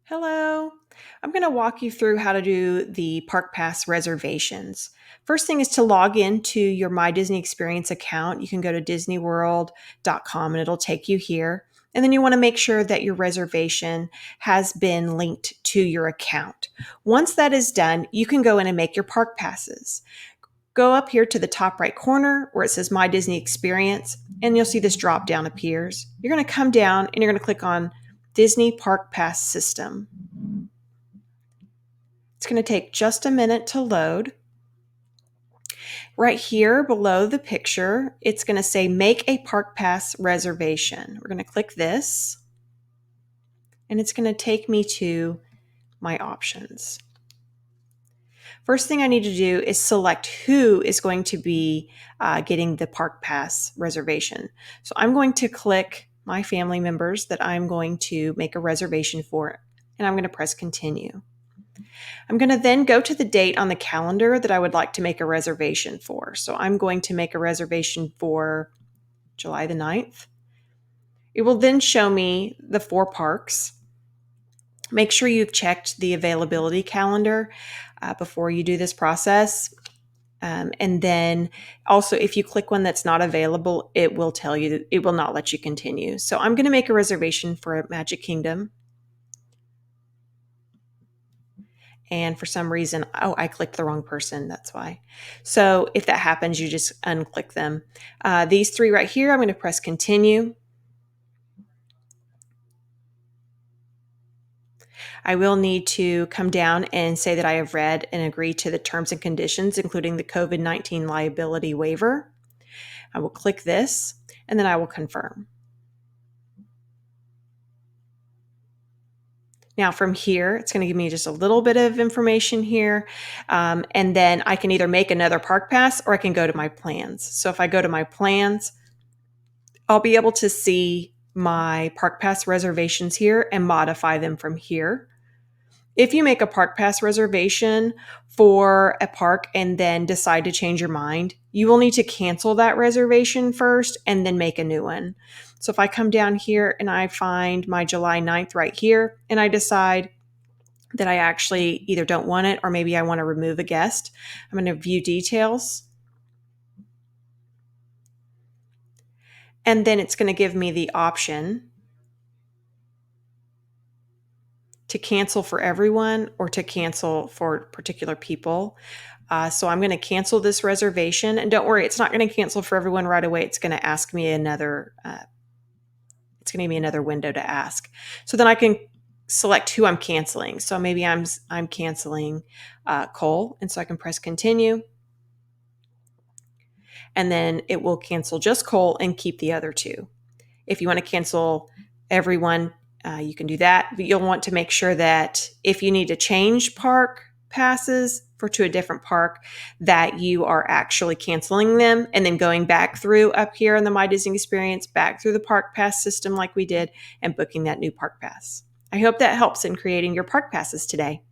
Hello. I'm going to walk you through how to do the Park Pass reservations. First thing is to log into your My Disney Experience account. You can go to disneyworld.com and it'll take you here. And then you want to make sure that your reservation has been linked to your account. Once that is done, you can go in and make your park passes. Go up here to the top right corner where it says My Disney Experience, and you'll see this drop down appears. You're going to come down and you're going to click on Disney Park Pass System. It's going to take just a minute to load. Right here below the picture, it's going to say Make a Park Pass Reservation. We're going to click this, and it's going to take me to my options. First thing I need to do is select who is going to be getting the Park Pass reservation. So I'm going to click my family members that I'm going to make a reservation for, and I'm going to press continue. I'm going to then go to the date on the calendar that I would like to make a reservation for. So I'm going to make a reservation for July the 9th. It will then show me the 4 parks. Make sure you've checked the availability calendar before you do this process. And then also, if you click one that's not available, it will tell you that it will not let you continue. So I'm going to make a reservation for Magic Kingdom. And for some reason, I clicked the wrong person. That's why. So if that happens, you just unclick them. These 3 right here, I'm going to press continue. I will need to come down and say that I have read and agreed to the terms and conditions, including the COVID-19 liability waiver. I will click this, and then I will confirm. Now from here, it's going to give me just a little bit of information here. And then I can either make another park pass or I can go to my plans. So if I go to my plans, I'll be able to see my park pass reservations here and modify them from here. If you make a park pass reservation for a park and then decide to change your mind, you will need to cancel that reservation first and then make a new one. So if I come down here and I find my July 9th right here, and I decide that I actually either don't want it or maybe I want to remove a guest, I'm going to view details. And then it's going to give me the option to cancel for everyone or to cancel for particular people. So I'm going to cancel this reservation, and don't worry, it's not going to cancel for everyone right away. It's going to ask me another, it's going to give me another window to ask. So then I can select who I'm canceling. So maybe I'm canceling Cole, and so I can press continue. And then it will cancel just Cole and keep the other 2. If you want to cancel everyone, you can do that, but you'll want to make sure that if you need to change park passes to a different park, that you are actually canceling them and then going back through up here in the My Disney Experience, back through the park pass system like we did, and booking that new park pass. I hope that helps in creating your park passes today.